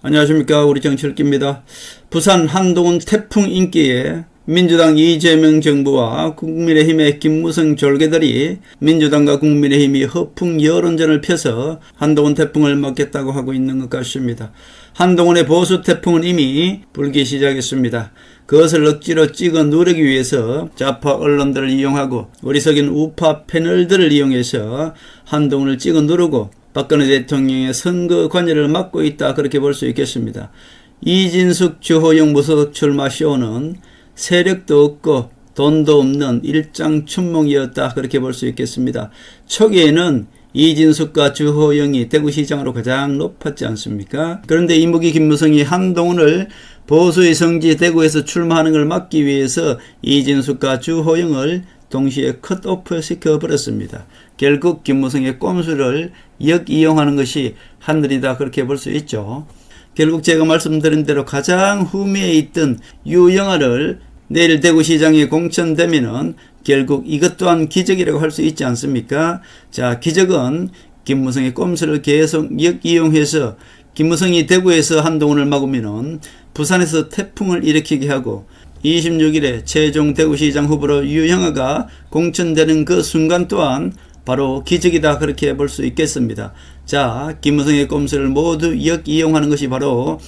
안녕하십니까. 우리 정철기입니다. 부산 한동훈 태풍 인기에 민주당 이재명 정부와 국민의힘의 김무성 졸개들이 민주당과 국민의힘이 허풍 여론전을 펴서 한동훈 태풍을 막겠다고 하고 있는 것 같습니다. 한동훈의 보수 태풍은 이미 불기 시작했습니다. 그것을 억지로 찍어 누르기 위해서 좌파 언론들을 이용하고 어리석인 우파 패널들을 이용해서 한동훈을 찍어 누르고 박근혜 대통령의 선거 관여를 막고 있다, 그렇게 볼 수 있겠습니다. 이진숙 주호영 무소속 출마 쇼는 세력도 없고 돈도 없는 일장춘몽이었다, 그렇게 볼 수 있겠습니다. 초기에는 이진숙과 주호영이 대구시장으로 가장 높았지 않습니까? 그런데 이무기 김무성이 한동훈을 보수의 성지 대구에서 출마하는 걸 막기 위해서 이진숙과 주호영을 동시에 컷오프 시켜버렸습니다. 결국 김무성의 꼼수를 역이용하는 것이 한들이다, 그렇게 볼 수 있죠. 결국 제가 말씀드린 대로 가장 후미에 있던 유영아를 내일 대구시장에 공천되면은 결국 이것 또한 기적이라고 할 수 있지 않습니까? 자, 기적은 김무성의 꼼수를 계속 역이용해서 김무성이 대구에서 한동훈을 막으면은 부산에서 태풍을 일으키게 하고 26일에 최종 대구시장 후보로 유영아가 공천되는 그 순간 또한 바로 기적이다, 그렇게 볼 수 있겠습니다. 자, 김무성의 꼼수를 모두 역이용하는 것이 바로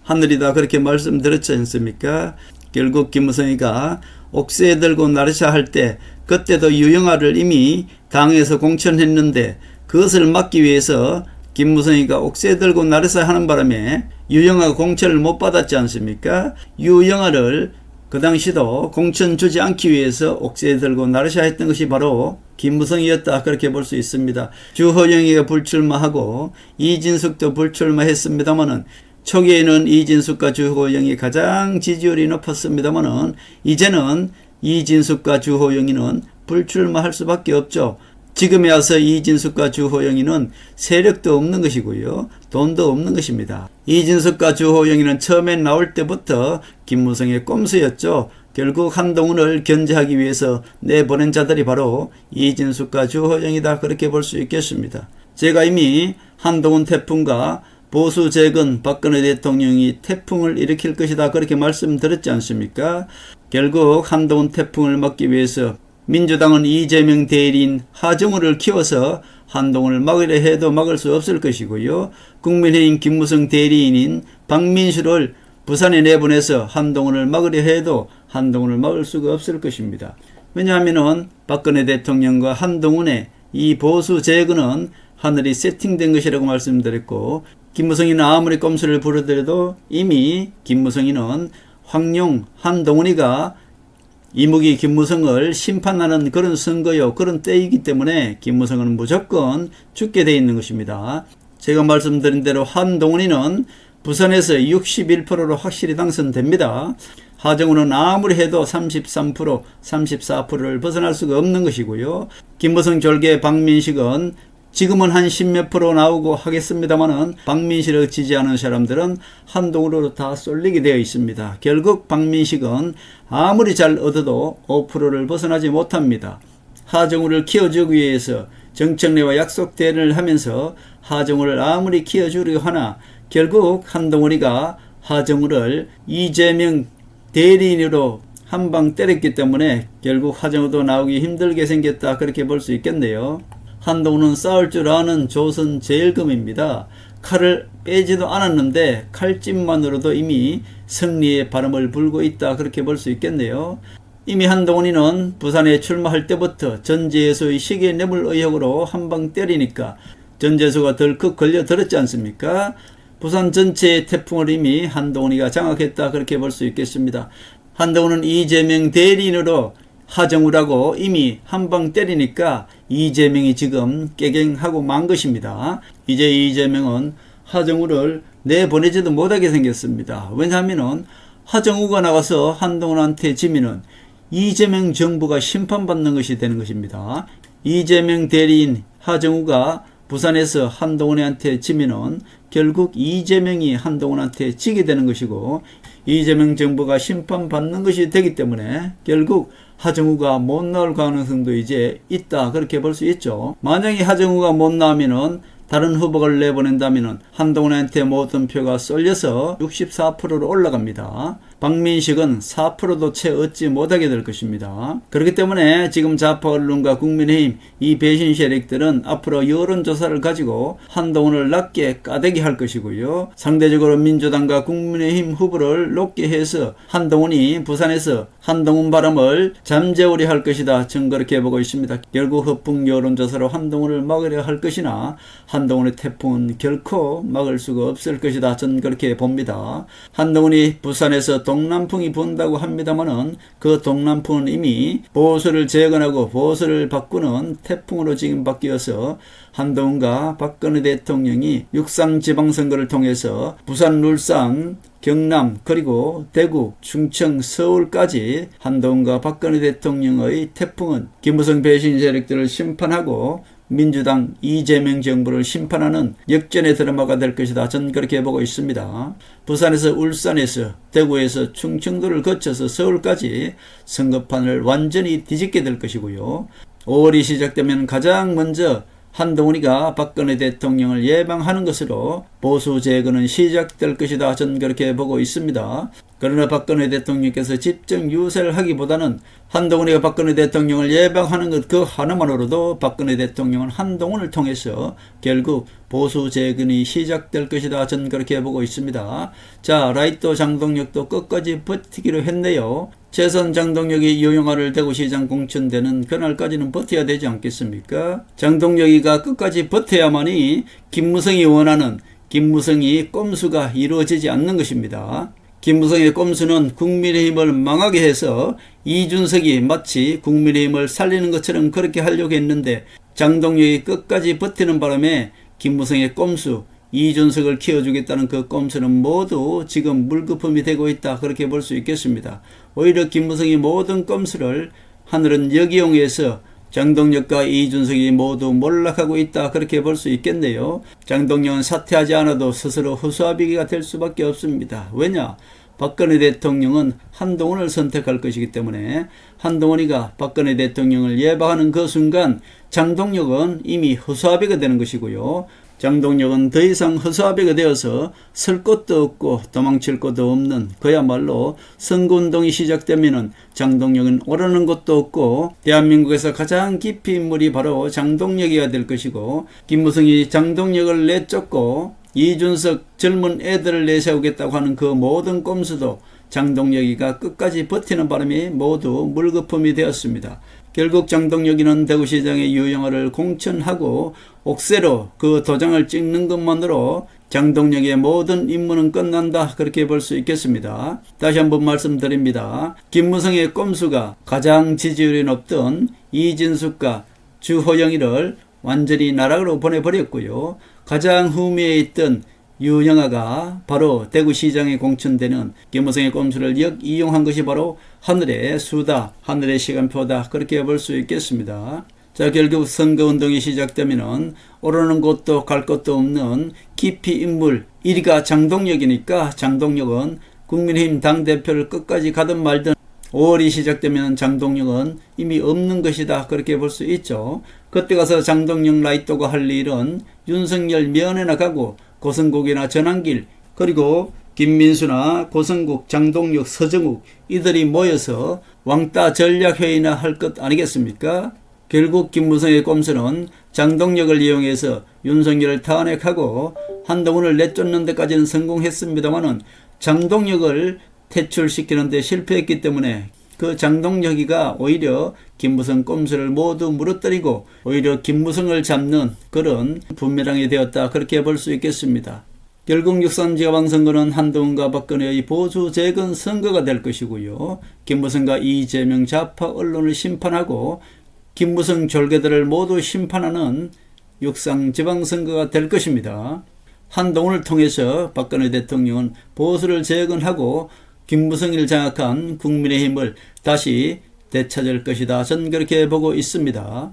하늘이다, 그렇게 말씀드렸지 않습니까? 결국 김무성이가 옥새 들고 나르샤 할 때 그때도 유영아를 이미 당에서 공천했는데 그것을 막기 위해서 김무성이가 옥새 들고 나르샤 하는 바람에 유영아가 공천을 못 받았지 않습니까? 유영아를 그 당시도 공천 주지 않기 위해서 옥새 들고 나르샤 했던 것이 바로 김무성이었다, 그렇게 볼 수 있습니다. 주호영이가 불출마하고 이진숙도 불출마했습니다마는 초기에는 이진숙과 주호영이 가장 지지율이 높았습니다마는 이제는 이진숙과 주호영이는 불출마할 수밖에 없죠. 지금에 와서 이진숙과 주호영이는 세력도 없는 것이고요, 돈도 없는 것입니다. 이진숙과 주호영이는 처음에 나올 때부터 김무성의 꼼수였죠. 결국 한동훈을 견제하기 위해서 내보낸 자들이 바로 이진숙과 주호영이다, 그렇게 볼 수 있겠습니다. 제가 이미 한동훈 태풍과 보수 재건 박근혜 대통령이 태풍을 일으킬 것이다, 그렇게 말씀드렸지 않습니까? 결국 한동훈 태풍을 막기 위해서 민주당은 이재명 대리인 하정우를 키워서 한동훈을 막으려 해도 막을 수 없을 것이고요. 국민의힘 김무성 대리인인 박민수를 부산에 내보내서 한동훈을 막으려 해도 한동훈을 막을 수가 없을 것입니다. 왜냐하면 박근혜 대통령과 한동훈의 이 보수 재건은 하늘이 세팅된 것이라고 말씀드렸고, 김무성이는 아무리 꼼수를 부르더라도 이미 김무성이는 황룡 한동훈이가 이무기 김무성을 심판하는 그런 선거요, 그런 때이기 때문에 김무성은 무조건 죽게 돼 있는 것입니다. 제가 말씀드린 대로 한동훈이는 부산에서 61%로 확실히 당선됩니다. 하정우는 아무리 해도 33%, 34%를 벗어날 수가 없는 것이고요. 김무성 졸개 박민식은 지금은 한 10몇 프로 나오고 하겠습니다만은 박민식을 지지하는 사람들은 한동훈으로 다 쏠리게 되어 있습니다. 결국 박민식은 아무리 잘 얻어도 5%를 벗어나지 못합니다. 하정우를 키워주기 위해서 정청래와 약속 대련을 하면서 하정우를 아무리 키워주려고 하나 결국 한동훈이가 하정우를 이재명 대리인으로 한 방 때렸기 때문에 결국 하정우도 나오기 힘들게 생겼다, 그렇게 볼 수 있겠네요. 한동훈은 싸울 줄 아는 조선 제일금입니다. 칼을 빼지도 않았는데 칼집만으로도 이미 승리의 바람을 불고 있다, 그렇게 볼 수 있겠네요. 이미 한동훈이는 부산에 출마할 때부터 전재수의 시계뇌물 의혹으로 한 방 때리니까 전재수가 덜컥 걸려들었지 않습니까? 부산 전체의 태풍을 이미 한동훈이가 장악했다, 그렇게 볼 수 있겠습니다. 한동훈은 이재명 대리인으로 하정우라고 이미 한 방 때리니까 이재명이 지금 깨갱하고 만 것입니다. 이제 이재명은 하정우를 내보내지도 못하게 생겼습니다. 왜냐하면 하정우가 나가서 한동훈한테 지면은 이재명 정부가 심판받는 것이 되는 것입니다. 이재명 대리인 하정우가 부산에서 한동훈한테 지면은 결국 이재명이 한동훈한테 지게 되는 것이고, 이재명 정부가 심판받는 것이 되기 때문에 결국 하정우가 못 나올 가능성도 이제 있다, 그렇게 볼 수 있죠. 만약에 하정우가 못 나오면은 다른 후보를 내보낸다면 한동훈한테 모든 표가 쏠려서 64%로 올라갑니다. 박민식은 4%도 채 얻지 못하게 될 것입니다. 그렇기 때문에 지금 좌파 언론과 국민의힘 이 배신 세력들은 앞으로 여론조사를 가지고 한동훈을 낮게 까대기 할 것이고요. 상대적으로 민주당과 국민의힘 후보를 높게 해서 한동훈이 부산에서 한동훈 바람을 잠재우려 할 것이다. 저는 그렇게 보고 있습니다. 결국 허풍 여론조사로 한동훈을 막으려 할 것이나 한동훈의 태풍은 결코 막을 수가 없을 것이다. 저는 그렇게 봅니다. 한동훈이 부산에서 동남풍이 분다고 합니다만은 그 동남풍은 이미 보수를 재건하고 보수를 바꾸는 태풍으로 지금 바뀌어서 한동훈과 박근혜 대통령이 육상 지방선거를 통해서 부산, 울산, 경남 그리고 대구, 충청, 서울까지 한동훈과 박근혜 대통령의 태풍은 김무성 배신 세력들을 심판하고 민주당 이재명 정부를 심판하는 역전의 드라마가 될 것이다. 저는 그렇게 보고 있습니다. 부산에서 울산에서 대구에서 충청도를 거쳐서 서울까지 선거판을 완전히 뒤집게 될 것이고요. 5월이 시작되면 가장 먼저 한동훈이가 박근혜 대통령을 예방하는 것으로 보수 재건은 시작될 것이다. 저는 그렇게 보고 있습니다. 그러나 박근혜 대통령께서 집중 유세를 하기보다는 한동훈이가 박근혜 대통령을 예방하는 것 그 하나만으로도 박근혜 대통령은 한동훈을 통해서 결국 보수 재건이 시작될 것이다. 저는 그렇게 보고 있습니다. 자, 라이또 장동혁도 끝까지 버티기로 했네요. 최선 장동혁이 유영아를 대구시장 공천되는 그날까지는 버텨야 되지 않겠습니까? 장동혁이가 끝까지 버텨야만이 김무성이 원하는 김무성이 꼼수가 이루어지지 않는 것입니다. 김무성의 꼼수는 국민의힘을 망하게 해서 이준석이 마치 국민의힘을 살리는 것처럼 그렇게 하려고 했는데 장동혁이 끝까지 버티는 바람에 김무성의 꼼수, 이준석을 키워주겠다는 그 꼼수는 모두 지금 물거품이 되고 있다. 그렇게 볼 수 있겠습니다. 오히려 김무성이 모든 꼼수를 하늘은 역이용해서 장동혁과 이준석이 모두 몰락하고 있다. 그렇게 볼 수 있겠네요. 장동혁은 사퇴하지 않아도 스스로 허수아비가 될 수밖에 없습니다. 왜냐? 박근혜 대통령은 한동훈을 선택할 것이기 때문에 한동훈이가 박근혜 대통령을 예방하는 그 순간 장동혁은 이미 허수아비가 되는 것이고요. 장동혁은 더 이상 허수아비가 되어서 설 곳도 없고 도망칠 곳도 없는 그야말로 선거운동이 시작되면은 장동혁은 오르는 곳도 없고 대한민국에서 가장 깊이 인물이 바로 장동혁이어야 될 것이고 김무성이 장동혁을 내쫓고 이준석 젊은 애들을 내세우겠다고 하는 그 모든 꼼수도 장동혁이가 끝까지 버티는 바람에 모두 물거품이 되었습니다. 결국 장동혁이는 대구시장의 유영아를 공천하고 옥새로 그 도장을 찍는 것만으로 장동혁의 모든 임무는 끝난다. 그렇게 볼 수 있겠습니다. 다시 한번 말씀드립니다. 김무성의 꼼수가 가장 지지율이 높던 이진숙과 주호영이를 완전히 나락으로 보내버렸고요. 가장 후미에 있던 유영아가 바로 대구시장에 공천되는 김무성의 꼼수를 역이용한 것이 바로 하늘의 수다, 하늘의 시간표다. 그렇게 볼 수 있겠습니다. 자, 결국 선거운동이 시작되면은 오르는 곳도 갈 곳도 없는 깊이 인물 1위가 장동혁이니까 장동혁은 국민의힘 당대표를 끝까지 가든 말든 5월이 시작되면 장동혁은 이미 없는 것이다. 그렇게 볼 수 있죠. 그때 가서 장동혁 라이또가 할 일은 윤석열 면회나 가고 고성국이나 전환길 그리고 김민수나 고성국, 장동혁, 서정욱 이들이 모여서 왕따 전략회의나 할 것 아니겠습니까? 결국 김무성의 꼼수는 장동혁을 이용해서 윤석열을 탄핵하고 한동훈을 내쫓는 데까지는 성공했습니다마는 장동혁을 퇴출시키는 데 실패했기 때문에 그 장동혁이가 오히려 김무성 꼼수를 모두 무너뜨리고 오히려 김무성을 잡는 그런 분매랑이 되었다. 그렇게 볼 수 있겠습니다. 결국 6.3지방선거는 한동훈과 박근혜의 보수 재건 선거가 될 것이고요. 김무성과 이재명 좌파 언론을 심판하고 김무성 졸개들을 모두 심판하는 6.3지방선거가 될 것입니다. 한동훈을 통해서 박근혜 대통령은 보수를 재건하고 김무성을 장악한 국민의힘을 다시 되찾을 것이다. 저는 그렇게 보고 있습니다.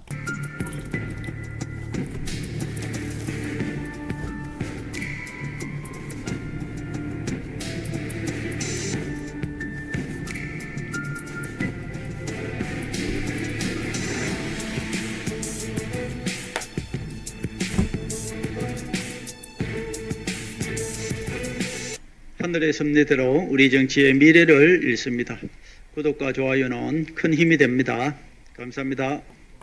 하늘의 섭리대로 우리 정치의 미래를 읽습니다. 구독과 좋아요는 큰 힘이 됩니다. 감사합니다.